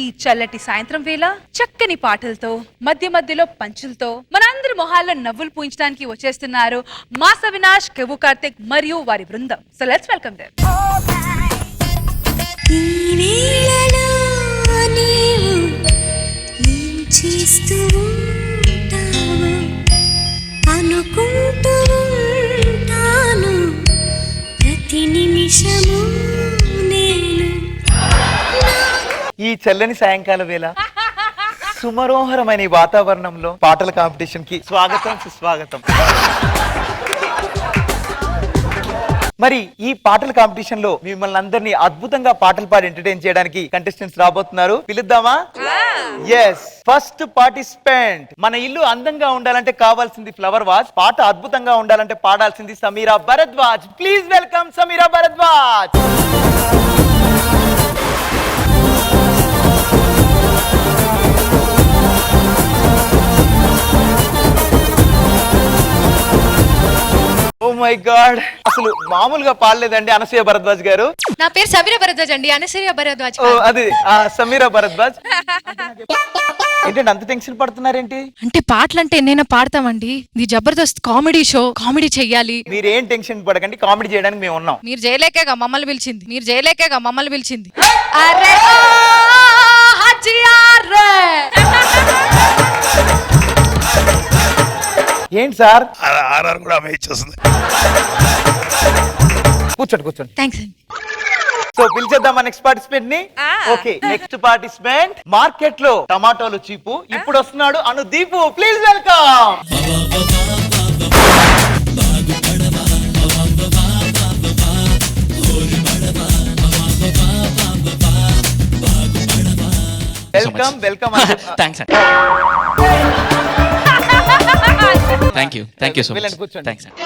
ఈ చల్లటి సాయంత్రం వేళ చక్కని పాటలతో మధ్య మధ్యలో పంచులతో మనందరి మొహాల్లో నవ్వులు పూయించడానికి వచ్చేస్తున్నారు మాస్ అవినాష్, కెవ్వు కార్తిక్ మరియు వారి బృందం. So let's welcome them. ఈ చల్లని సాయంకాల వేళ సుమనోహరమైన ఈ వాతావరణంలో పాటల కాంపిటీషన్ కి స్వాగతం, సుస్వాగతం. మరి ఈ పాటల కాంపిటీషన్ లో మిమ్మల్ని అందరినీ అద్భుతంగా పాటలు పాడి ఎంటర్టైన్ చేయడానికి కంటెస్టెంట్స్ రాబోతున్నారు. పిలుద్దామా? Yes, first participant. మన ఇల్లు అందంగా ఉండాలంటే కావాల్సింది ఫ్లవర్ వాజ్, పాట అద్భుతంగా ఉండాలంటే పాడాల్సింది Sameera Bharadwaj. Please welcome Sameera Bharadwaj. Oh my God, అసలు మామూలుగా పాడలేదండి అనసూయ భరద్వాజ్ గారు. నా పేరు సమీరా భరద్వాజ్ అండి, అనసూయ భరద్వాజ్. ఓ అది సమీరా భరద్వాజ్. ఏంటంటే అంత టెన్షన్ పడుతున్నారేంటి? అంటే పాటలు అంటే ఎన్నైనా పాడతామండి. ఇది జబర్దస్త్ కామెడీ షో, కామెడీ చెయ్యాలి. మీరేం టెన్షన్ పడకండి, కామెడీ చేయడానికి మేము ఉన్నాం. మీరు చేయలేకేగా మమ్మల్ని పిలిచింది. ఏంటి సార్? ఆర్ఆర్ కూడా ఆమె ఇచ్చేస్తుంది. కూర్చోండి. థ్యాంక్స్ అండి. సో పిలిచేద్దామా నెక్స్ట్ పార్టిసిపెంట్ ని? Okay, next participant. మార్కెట్ లో టమాటోలు చీపు, ఇప్పుడు వస్తున్నాడు Anudeep. Please welcome. Welcome. Thanks అండి. Thank you so much. Thanks అండి.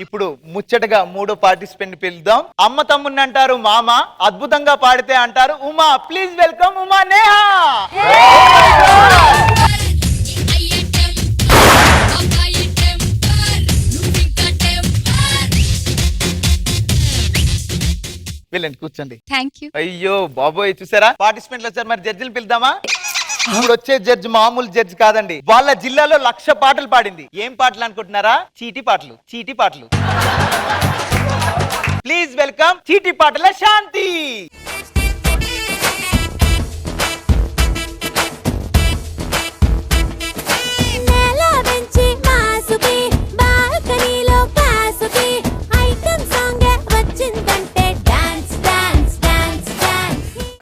ఇప్పుడు ముచ్చటగా మూడో పార్టిసిపెంట్ పిలుద్దాం. అమ్మ తమ్ముని అంటారు మామ, అద్భుతంగా పాడితే అంటారు ఉమా. Please welcome Uma Neha. వెళ్ళండి, కూర్చోండి. Thank you. అయ్యో బాబోయ్, చూసారా పార్టిసిపెంట్లు వచ్చారు. మరి జడ్జిలు పిలుద్దామా? ఇప్పుడు వచ్చే జడ్జి మామూలు జడ్జి కాదండి. వాళ్ళ జిల్లాలో 1,00,000 పాటలు పాడింది. ఏం పాటలు అనుకుంటున్నారా? చీటీ పాటలు. ప్లీజ్ వెల్కమ్ చీటీ పాటల శాంతి.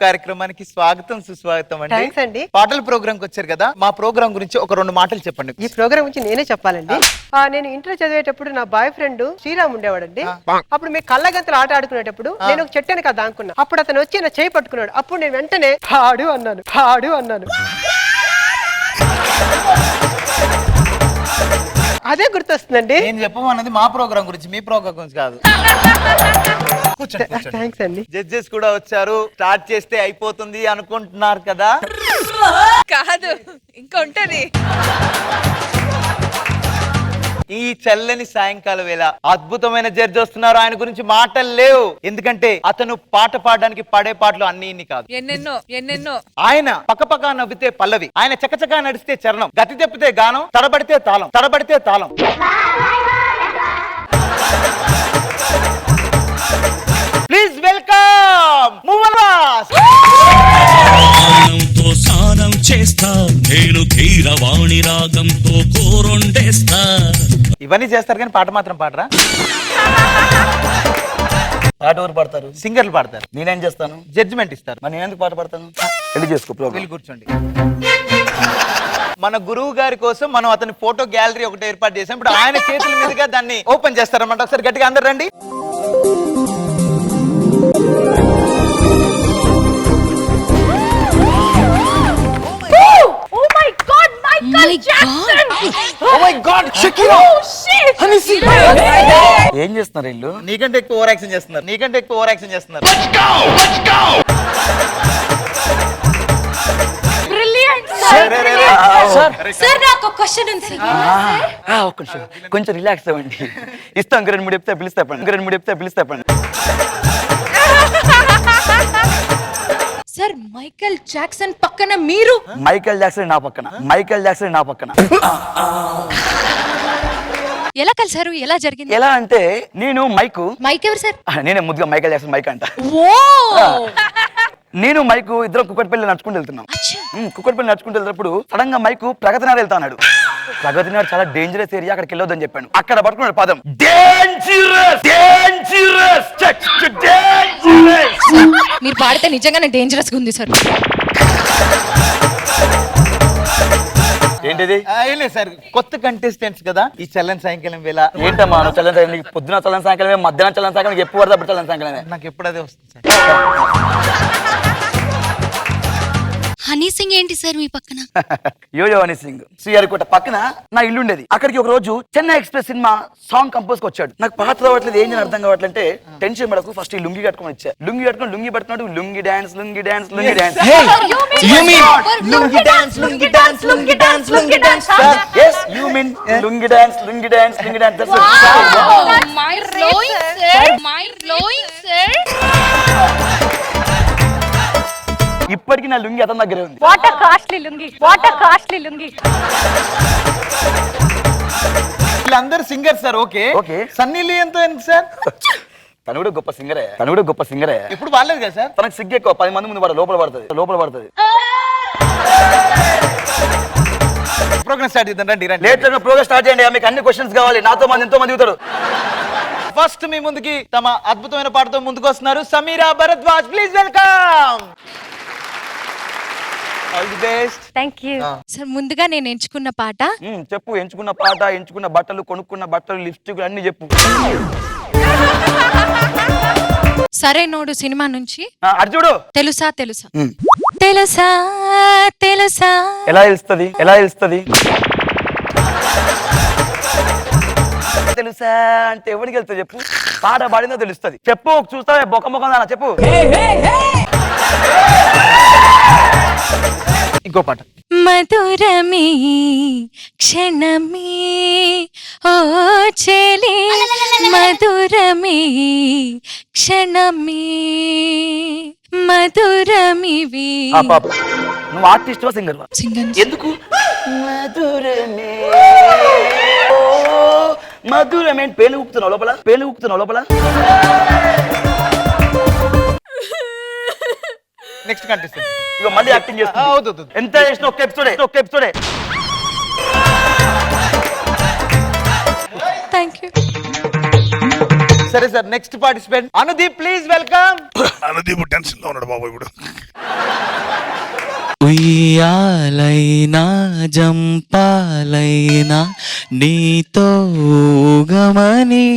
కార్యక్రమానికి స్వాగతం, సుస్వాగతం అండి. పాటల ప్రోగ్రామ్ కి వచ్చారు కదా, మా ప్రోగ్రామ్ గురించి ఒక 2 మాటలు చెప్పండి. ఈ ప్రోగ్రామ్ గురించి నేనే చెప్పాలండి. నేను ఇంటర్ చదివేటప్పుడు నా బాయ్ ఫ్రెండ్ శ్రీరామ్ ఉండేవాడండి. అప్పుడు మేము కళ్ళగంతలు ఆట ఆడుకునేటప్పుడు నేను ఒక చెట్టు కదా అనుకున్నా. అప్పుడు అతను వచ్చి నా చేయి పట్టుకున్నాడు. అప్పుడు నేను వెంటనే పాడు అన్నాను. అదే గుర్తొస్తుందండి. నేను చెప్పమన్నది మా ప్రోగ్రామ్ గురించి, మీ ప్రోగ్రామ్ గురించి కాదు. థ్యాంక్స్ అండి. జడ్జెస్ కూడా వచ్చారు. స్టార్ట్ చేస్తే అయిపోతుంది అనుకుంటున్నారు కదా? కాదు, ఇంకా ఉంటది. ఈ చల్లని సాయంకాల వేళ అద్భుతమైన జడ్జి వస్తున్నారు. ఆయన గురించి మాటలు లేవు, ఎందుకంటే అతను పాట పాడడానికి పాడే పాటలు అన్ని ఇన్ని కాదు, ఎన్నెన్నో. ఆయన పక్కపక్క నవ్వితే పల్లవి, ఆయన చకచకా నడిస్తే చరణం, గతి తెప్పితే గానం, తడబడితే తాళం. ప్లీజ్ వెల్కమ్ మూవల్వాస్. స్నానం చేస్తా నేను కీరవాణి రాగంతో కోరొండేస్తా. ఇవన్నీ చేస్తారు కానీ పాట మాత్రం పాడరా? పాట ఎవరు పాడతారు? సింగర్లు పాడతారు. నేనేం చేస్తాను? జడ్జిమెంట్ ఇస్తారు. మరి నేను ఎందుకు పాట పాడతాను? వెళ్ళి చేసుకో ప్రోగ్రామ్. వెళ్ళి కూర్చోండి. మన గురువు గారి కోసం మనం అతని ఫోటో గ్యాలరీ ఒకటి ఏర్పాటు చేసాం. ఇప్పుడు ఆయన చేతుల మీదుగా దాన్ని ఓపెన్ చేస్తారన్నమాట. ఒకసారి గట్టిగా అందరు రండి. ఏం చేస్తున్నారు వీళ్ళు? నీకంటే ఎక్కువ ఓవర్ యాక్షన్ చేస్తున్నారు. కొంచెం రిలాక్స్ అవ్వండి. ఇస్తాం 2-3 చెప్తే పిలుస్తా. సార్ మైకేల్ జాక్సన్ పక్కన మీరు మైకేల్ జాక్సన్ నా పక్కన, మైకేల్ జాక్సన్ నా పక్కన. ఎలా కలిసారు, ఎలా జరిగింది? ఎలా అంటే నేను మైకు, మైక్ ఎవరు సార్? నేనే ముద్దుగా మైకేల్ జాక్సన్ మైక్ అంట. ఓ నేను మైకు ఇద్దరు కుక్కటిపల్లి నడుచుకుంటూ వెళ్తున్నాం. కుక్కటిపల్లి నడుచుకుంటూ వెళ్తున్నప్పుడు సడన్ గా మైకు ప్రగతి నగర్ వెళ్తా అన్నాడు. ప్రగతి నగర్ చాలా డేంజరస్ ఏరియా, అక్కడికి వెళ్ళొద్దని చెప్పాను. అక్కడ పట్టుకున్నాడు పదం డేంజరస్, డేంజరస్, డేంజరస్. మీరు పాడితే నిజంగానే డేంజరస్ గా ఉంది సార్. ఏంటిది? ఏం లేదు సార్, కొత్త కంటెస్టెంట్స్ కదా ఈ చల్లని సాయంకాలం వేళ. ఏంటమ్మా నువ్వు చల్లని సాయంకాలం, నీకు పొద్దున చల్లని సాయంకాలమే, మధ్యాహ్నం చల్లని సాయంకాలం, ఎప్పుడు పడితే అప్పుడు చల్లని సాయంకాలమే. నాకు ఎప్పుడు అదే వస్తుంది సార్. హనీ సింగ్ ఏంటి సార్ మీ పక్కన? యోయో హనీ సింగ్ శ్రీహరికోట పక్కన నా ఇల్లు ఉండేది. అక్కడికి ఒక రోజు Chennai express cinema song compose కి వచ్చాడు. నాకు పాట రావట్లేదు, ఏం చేయాలి అర్థం కావట్లంటే టెన్షన్ పడకు, ఫస్ట్ ఈ లుంగి కట్టుకొని వచ్చా. లుంగి కట్టుకొని లుంగి పడుతున్నాడు, lungi dance, lungi dance, lungi dance. Lungi dance, lungi dance, lungi dance, lungi dance. Yes, you mean lungi dance, lungi dance, lungi dance. That's Mind blowing sir, mind blowing sir. ఇప్పటికి నా లుంగి అతని దగ్గరే ఉంది. What a costly lungi, what a costly lungi. వీళ్ళందరూ singer sir. Okay okay. Sunny Leone తో ఎందుకు sir? తను కూడా గొప్ప సింగరే, తను కూడా గొప్ప సింగరే. ఎప్పుడు బాగాలేదు కదా సార్? తనకు సిగ్గు ఎక్కువ, 10 మంది ముందు పడ లోపల పడుతుంది, లోపల పడుతుంది. ప్రోగ్రామ్ స్టార్ట్ చేద్దాం రండి రండి. లేట్ ప్రోగ్రామ్ స్టార్ట్ చేయండి, మీకు అన్ని క్వశ్చన్స్ కావాలి. నాతో మంది ఎంతో మంది దిగుతారు. ఫస్ట్ మీ ముందుకి తమ అద్భుతమైన పాటతో ముందుకు వస్తున్నారు Sameera Bharadwaj. Please welcome. All the best. Thank you. Sir ముందుగా నేను ఎంచుకున్న పాట చెప్పు. ఎంచుకున్న పాట, ఎంచుకున్న బట్టలు, కొనుక్కున్న బట్టలు, లిప్స్టిక్ అన్ని చెప్పు. సరైనోడు సినిమా నుంచి అర్జుడు తెలుసా తెలుసా తెలుసా తెలుసా. ఎలా తెలుస్తుంది, ఎలా తెలుస్తుంది? తెలుసా అంటే ఎవరికి వెళ్తుంది చెప్పు. పాట పాడిందో తెలుస్తుంది. చెప్పు, చూస్తావే బొక్క మొక్క దానా చెప్పు. ఇంకో పాట. మధురమే క్షణమే ఓ చెలి, మధురమే క్షణమే మధురమివి. పాప నువ్వు ఆర్టిస్ట్ వా సింగర్ వా? సింగర్. ఎందుకు? మధురమే ఓ మధురమే. పేలు ఊపుతున్నావు లోపల, పేలు ఊపుతున్నావు లోపల. Next contestant. ఇక మళ్ళీ యాక్టింగ్ చేస్తా. అవుతుంది. ఎంత చేసిన ఒక్క ఎపిసోడే, ఒక్క ఎపిసోడే. Thank you. సరే sir, next participant Anudeep. Please welcome. Anudeep tension లో ఉన్నాడు బాబు ఇప్పుడు. ఉయ్యాలైనా జంపాలైనా నీతో ఊగమని.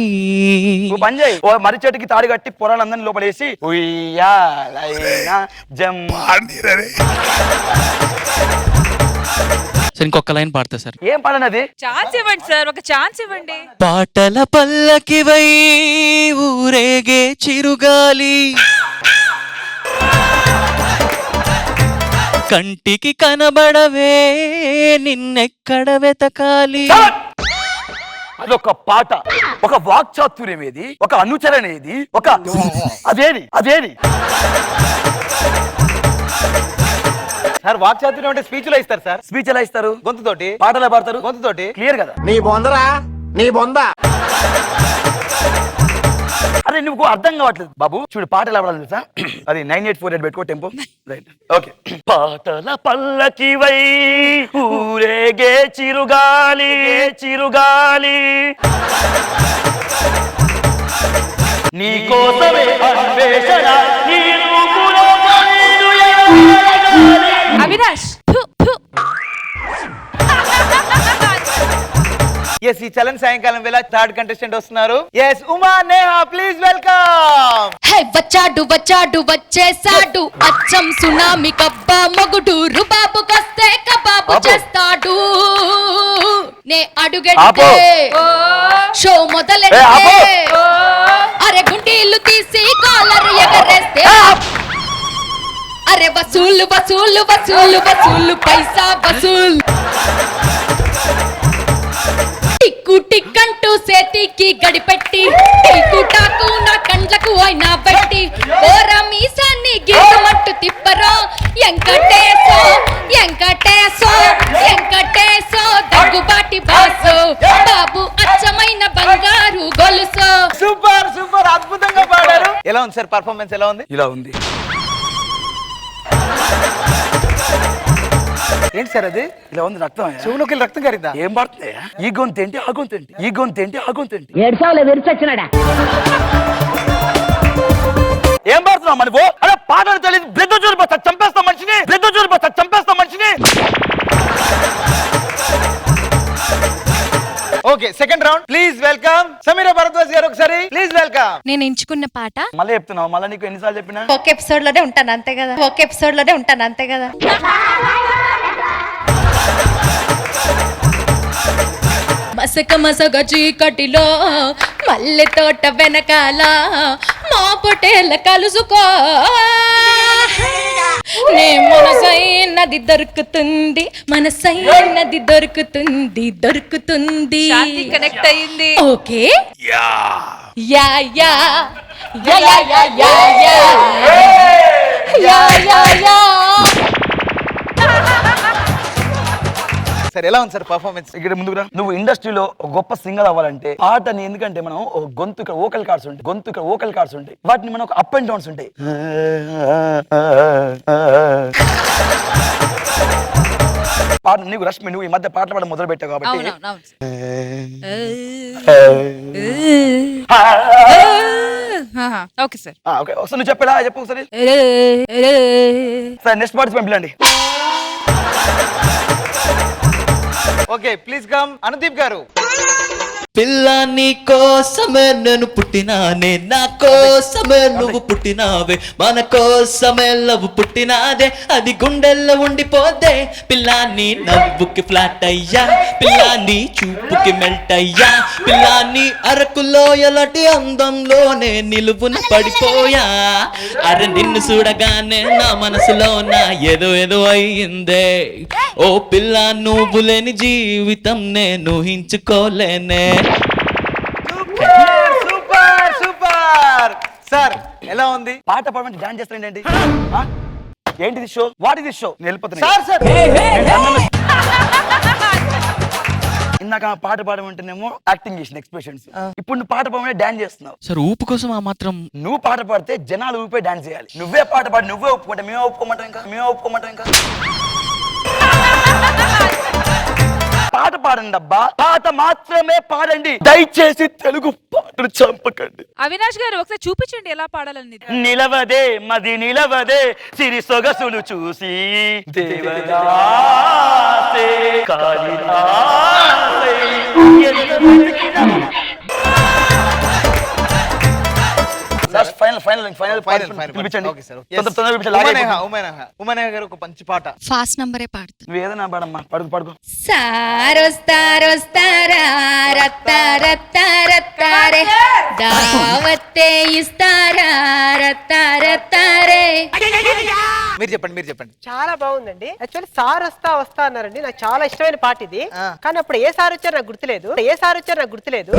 నువ్వు పని చేయి, ఓ మర్రి చెట్టుకి తాడి కట్టి పొరాలందరినీ లోపలేసి ఉయ్యాలైనా పాడినీరే. సార్ ఇంకొక లైన్ పాడతా సార్. ఏం పాడనది? ఛాన్స్ ఇవ్వండి సార్, ఒక ఛాన్స్ ఇవ్వండి. పాటల పల్లకివై ఊరేగే చిరుగాలి, కంటికి కనబడవే నిన్నెక్కడ వెతకాలి. అదొక పాట, ఒక వాక్చాతుర్యం ఏది, ఒక అనుచరణ ఏది, ఒక అదేది అదేది. సార్ వాక్చాతుర్యం అంటే స్పీచ్ లో ఇస్తారు సార్. స్పీచ్ ఎలా ఇస్తారు? గొంతుతోటి. పాటలా పాడతారు? గొంతుతోటి. క్లియర్ కదా? నీ బొందరా, నీ బొంద. అరే నువ్వు అర్థం కావట్లేదు బాబు. చూడు పాట ఎలా పాడాలి తెలుసా? అది 9848 పెట్టుకో టెంపో. Right, okay. పాటల పల్లకివై ఊరేగే చిరుగాలి, చిరుగాలి నీ కోసమే అన్వేషణ, నీ రూపులో పైరు ఎగరాలి. అవినాష్. ఎస్, ఈ చలన్ సాయంకాలం వేళ థర్డ్ కంటెస్టెంట్ వస్తున్నారు. Yes, Uma Neha. Please welcome. Hey వచ్చాడు వచ్చాడు వచ్చేసాడు, అచ్చం సునామి కబ్బా మొగుడు, రుబాబు కస్తే కబాబు చేస్తాడు. నే అడుగెడితే షో మొదలెడితే, అరే గుండీలు తీసి కాలర్ ఎగరేస్తే, అరే వసూలు వసూలు వసూలు వసూలు పైసా వసూలు. టిక్కు టిక్కంటూ సేతికి గడిపెట్టి, టిక్కు టాకు నా కండ్లకు అయినా పెట్టి, ఓరా మీసాన్ని గీతమంటూ తిప్పరా లాంటి బాసు బాబు అచ్చమైన బంగారు గొలుసు. సూపర్ సూపర్, అద్భుతంగా పాడారు. ఎలా ఉంది సార్ పర్ఫార్మెన్స్, ఎలా ఉంది? ఇలా ఉంది. ఏంటి సార్ అది? ఇలా ఉంది. రక్తం చెవులోకి రక్తం కారిందా? ఏం పడుతుంది? ఈ గొంతు ఏంటి, ఆ గొంతు ఏంటి, ఈ గొంతు ఏంటి, ఆ గొంతు ఏంటి? ఏం పడుతున్నావు మనకు? అరే పాటలు తెలియదు, బ్లడ్ చూరిపోతా చంపేస్తాం మనిషిని, బ్లడ్ చూరిపోతా చంపేస్తాం మనిషిని. Okay, second round. Please welcome Sameera Bharadwaj గారు. ఒకసారి ప్లీజ్ వెల్కమ్. నేను ఎంచుకున్న పాట మళ్ళీ చెప్తున్నావు, మళ్ళీ నీకు ఎన్నిసార్లు చెప్పినా? ఒక ఎపిసోడ్ లోనే ఉంటాను అంతే కదా, ఒక ఎపిసోడ్ లోనే ఉంటాను అంతే కదా. మసక మసక చీకటిలో మల్లె తోట వెనకాల మా పొటేల కలుసుకో, నే మనసైనది దొరుకుతుంది, మనసైనది దొరుకుతుంది, దొరుకుతుంది. కనెక్ట్ అయ్యింది. Okay yeah yeah yeah yeah yeah yeah yeah yeah yeah yeah. Sir ఎలా ఉంది సార్ పర్ఫార్మెన్స్? ఇక్కడ ముందుకు రా. నువ్వు ఇండస్ట్రీలో ఒక గొప్ప సింగర్ అవ్వాలంటే పాటని, ఎందుకంటే మనం ఒక గొంతు ఇక్కడ ఓకల్ కార్డ్స్ ఉంటాయి, గొంతు ఇక్కడ ఓకల్ కార్డ్స్ ఉంటాయి, వాటిని మనం ఒక అప్ అండ్ డౌన్స్ ఉంటాయి. పాట నీకు రష్మి, నువ్వు ఈ మధ్య పాటలు పాడడం మొదలు పెట్టావు కాబట్టి ఓకే సార్. ఓకే, ఒకసారి నువ్వు చెప్పేలా చెప్పు ఒకసారి. సార్ నెక్స్ట్ పార్టిసిపెంట్ పిల్లండి. Okay please come Anudeep garu. పిల్ల నీ కోసమే నేను పుట్టినానే, నా కోసమే నువ్వు పుట్టినావే, మన కోసమే లవ్ పుట్టినాదే, అది గుండెల్లో ఉండిపోతే. పిల్ల నీ నవ్వుకి ఫ్లాట్ అయ్యా, పిల్ల నీ చూపుకి మెల్ట్ అయ్యా, పిల్ల నీ అరకులో ఎలాంటి అందంలోనే నిలువున పడిపోయా. అరే నిన్ను చూడగానే నా మనసులో నా ఏదో ఏదో అయ్యిందే. ఓ పిల్ల నువ్వు లేని జీవితం నేను ఊహించుకోలేనే. సూపర్ సూపర్ సార్, ఎలా ఉంది? పాట పాడమంటే డాన్స్ చేస్తారండి. ఏంటిది షో? వాట్ ఇది షో? నేను వెళ్ళిపోతున్నా. సార్ సార్ ఇందాక పాట పాడమంటేనేమో యాక్టింగ్ చేసిన ఎక్స్ప్రెషన్స్, ఇప్పుడు నువ్వు పాట పాడమంటే డాన్స్ చేస్తున్నావు. సార్ ఊపు కోసం ఆ మాత్రం. నువ్వు పాట పాడితే జనాలు ఊపే డాన్స్ చేయాలి. నువ్వే పాట పాడి నువ్వే ఒప్పుకుంటా, మేమే ఒప్పుకోమంటాం ఇంకా, మేమే ఒప్పుకోమంటాం ఇంకా. పాట పాడండి అబ్బా, పాట మాత్రమే పాడండి, దయచేసి తెలుగు పాటలు చంపకండి. అవినాష్ గారు ఒకసారి చూపించండి ఎలా పాడాలని. నిలవదే మది నిలవదే సిరి సొగసులు చూసి దేవదాసే కాళిదాసే ఎంత వెతికినా. Last final final final final పిలిపించండి. Okay sir. తొందరగా పిలిపించండి. ఉమనేహ గారు ఒక మంచి పాట. ఫాస్ట్ నంబరే పాడుతుంది. నువ్వు ఏదైనా పాడమ్మా, పడుకో పడుకో. సారొస్తారొస్తారా రత్తా రత్తా రత్తారే, దావత్తే ఇస్తారా రత్తా రత్తారే. మీరు చెప్పండి, మీరు చెప్పండి. చాలా బాగుందండి. యాక్చువల్లీ సార్ వస్తా వస్తా అన్నారండి, నాకు చాలా ఇష్టమైన పాట ఇది. కానీ అప్పుడు ఏ సార్ వచ్చారు నాకు గుర్తులేదు, ఏ సార్ వచ్చారు నాకు గుర్తులేదు.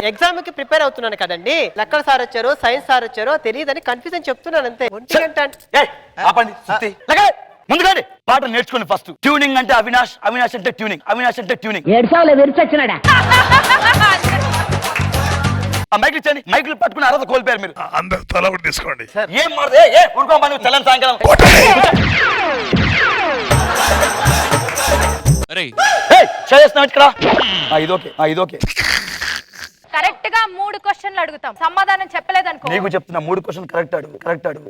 ఎగ్జామ్ కి ప్రిపేర్ అవుతున్నాను కదండి, లెక్కల సార్ వచ్చారో సైన్స్ సార్ వచ్చారో తెలియదని కన్ఫ్యూజన్ చెప్తున్నాను అంతే. ఒంటి గంట ఏయ్, ఆపండి సుత్తి. లగే, ముందుగానే పాట నేర్చుకోండి ఫస్ట్. ట్యూనింగ్ అంటే అవినాష్, అవినాష్ అంటే ట్యూనింగ్, అవినాష్ అంటే ట్యూనింగ్. ఆ మైక్ ఇచ్చండి. మైకులు పట్టుకుని అర్హత కోల్పోయారు మీరు. అందరు తల ఒకటి తీసుకోండి. ఏం మాడదు? ఉడుకోమా నువ్వు తెల్లని సాయంకాలం. అరే చేస్తున్నావు ఇక్కడ. ఇది ఓకే, ఇది ఓకే. కరెక్ట్ గా 3 క్వశ్చన్లు అడుగుతాం, సమాధానం చెప్పలేదనుకో. నీకు చెప్తున్నా 3 క్వశ్చన్ కరెక్ట్ అడుగు, కరెక్ట్ అడుగు.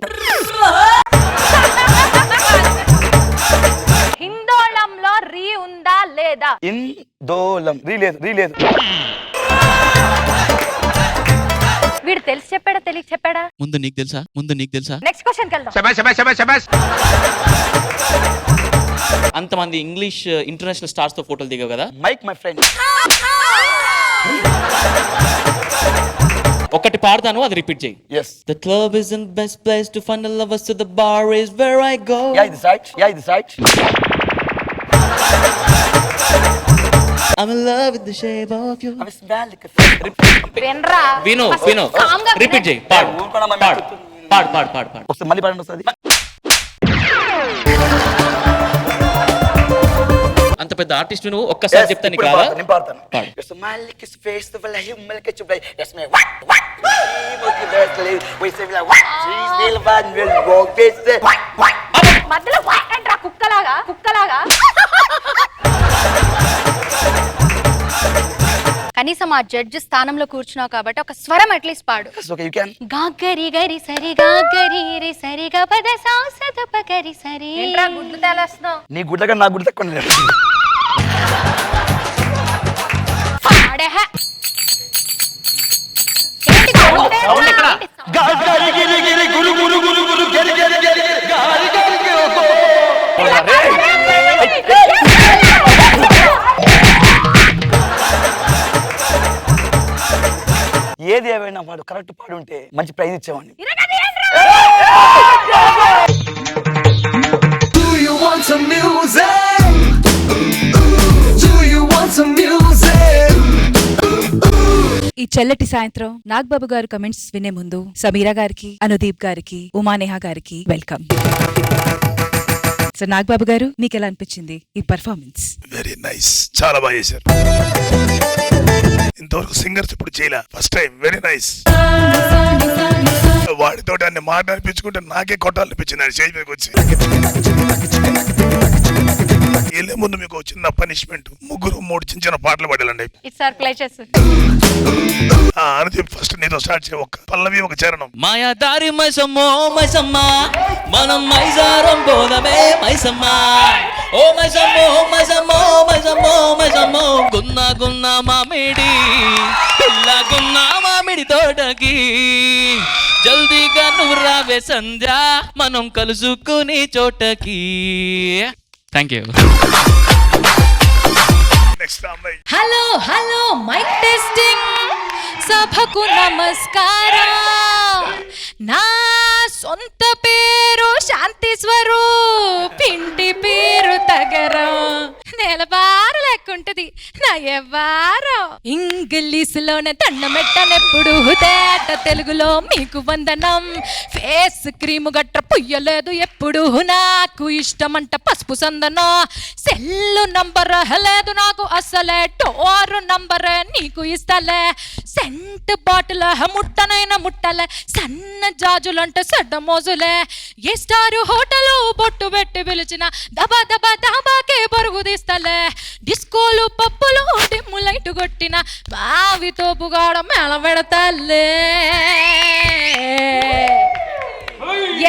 హిందోళంలో రీ ఉందా లేదా? ఇందోళం రీ లేదు, రీ లేదు. వీడు తెలిసి చెప్పాడా తెలియక చెప్పాడా? ముందు నీకు తెలుసా, ముందు నీకు తెలుసా. నెక్స్ట్ క్వశ్చన్ కి వెళ్దాం. అంతమంది ఇంగ్లీష్ ఇంటర్నేషనల్ స్టార్స్ తో ఫోటోలు దిగావు కదా. Mike my friend. ఒకటి పాడతాను, అది రిపీట్ చేయి. Yes. The club isn't best place to find the lovers, to the bar is where I go. Yeah, this right. Yeah, this right. I'm in love with the shape of you. I smell like a వినరా? విను విను, repeat చేయి. పాడు పాడు పాడు పాడు పాడు పాడు. ఒకసారి మళ్ళీ పాడండి ఒకసారి. పెద్ద ఆర్టిస్ట్ నువ్వు, ఒక్కసారి Yes, చెప్తాను ఇప్పుడు కాదా? పాడతాను, నేను పాడతాను. Your smile is face to the human like you play. Yes, man. What? We say like what? She's still fun. Will walk this. What? మధ్యలో వాకండ్రా కుక్కలాగా కుక్కలాగా. కనీసం ఆ జడ్జి స్థానంలో కూర్చున్నావు కాబట్టి ఒక స్వరం అట్లీస్ట్ పాడు. Okay, you can. గాగరి గరి సరి గాగరి రి సరి గ పద సా స ద ప గరి సరి. ఏంట్రా గుడ్లు తేలేస్తున్నావు? నీ గుడ్ల కన్నా నా గుడ్ల తక్కువ లేదు. పాడే హ. ఏంటి సౌండ్ ఏంట్రా? గారి గిరి గిరి గురు గురు గురు గురు గరి గరి గరి గారి గరి గరి ఓ. ఏది ఏమైనా వాడు కరెక్ట్ పాడు ఉంటే మంచి ప్రైజ్ ఇచ్చేవాడిని. ఈ చల్లటి సాయంత్రం నాగబాబు గారు కమెంట్స్ వినే ముందు సమీరా గారికి, అనుదీప్ గారికి, ఉమానేహ గారికి వెల్కమ్. సో నాగబాబు గారు, మీకు ఎలా అనిపించింది ఈ పర్ఫార్మెన్స్? వెరీ నైస్, చాలా బాగా చేశారు. ఇంతవరకు సింగర్స్ ఇప్పుడు చేయలే, ఫస్ట్ టైం. Very nice. వాడితో అన్ని మాట అనిపించుకుంటే నాకే కొట్టాలనిపించింది ఆయన స్టేజ్ మీదకి వచ్చి. వెళ్ళే ముందు మీకు చిన్న పనిష్మెంట్, 3 చిన్న చిన్న పాటలు పాడాలండి. ఇట్స్ ఆర్ ప్లేజెస్. అనుదీప్ ఫస్ట్ నీతో స్టార్ట్ చేయ, ఒక పల్లవి ఒక చరణం. మాయాదారి మైసమ్మో మైసమ్మ, మనం మైసారం పోదమే మైసమ్మ. ఓ మైసమ్మో మైసమ్మో మైసమ్మో మైసమ్మో, గున్నా గున్నా మామిడి పిల్ల, గున్నా మామిడి తోటకి జల్దీగా నువ్వు రావే సంధ్య, మనం కలుసుకుని చోటకి. Thank you. నెక్స్ట్ అమ్మాయి. హలో హలో మైక్ టెస్టింగ్, సభకు నమస్కారం. నా సొంత పేరు శాంతి స్వరూప్, ఇంటి పేరు తగరం. నెలబారు లెక్కుంటది నా ఎవ్వారం. ఇంగ్లీషులోనే దండమెట్టనెప్పుడు, తేట తెలుగులో మీకు వందనం. ఫేస్ క్రీము గట్ట పుయ్యలేదు ఎప్పుడు, నాకు ఇష్టమంట పసుపు సందనం. సెల్లు నంబర్ లేదు నాకు అసలే, డోరు నంబర్ నీకు ఇస్తలే. సెంట్ బాటిల్ ముట్టనైన ముట్టలే, సన్న జాజులంటే సెడ్డ మోజులే. ఏ స్టారు హోటలు బొట్టు పెట్టి పిలిచిన దబా దబా దాబాకే బరుగు తీస్తలే. డిస్కోలు పప్పులు డిమ్ము లైట్ కొట్టిన బావితో పుగాడ మేళ పెడతలే.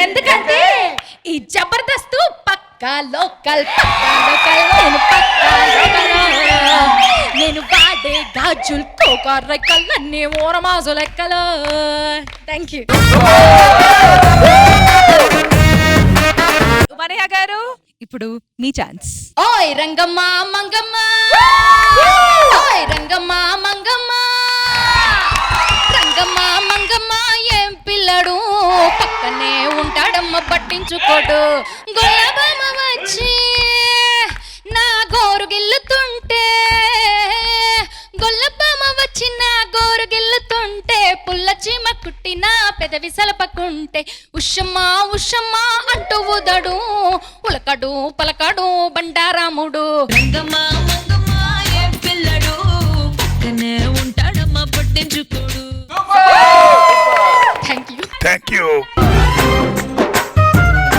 ఎందుకంటే ఈ జబర్దస్త్ పక్కా లోకల్, పక్కా లోకల్. నేను పక్కా లోకల్, నేను వాడే గాజులు కోకా రెక్కలు, నన్ను ఓరమాజు లెక్కలు. Thank you. ఉమానేహ గారు, ఇప్పుడు మీ ఛాన్స్. ఓయ్ రంగమ్మ మంగమ్మ, ఓయ్ రంగమ్మ మంగమ్మ, రంగమ్మ మంగమ్మ ఏం పిల్లడు, పక్కనే ఉంటాడమ్మ పట్టించుకోడు. గొల్లబామ వచ్చి నా గోరు గిల్లుతుంటే, గొల్లబామ వచ్చి నా గోరు గిల్లుతుంటే, పుల్ల చీమ కుట్టిన పెదవి సలపకుంటే, ఉషమ్మా ఉషమ్మా అంటూ ఊదడు, ఉలకడు పలకడు బండారాముడు. రంగమ్మ మంగమ్మ ఏం పిల్లడు, పక్కనే ఉంటాడమ్మ పట్టించుకోడు.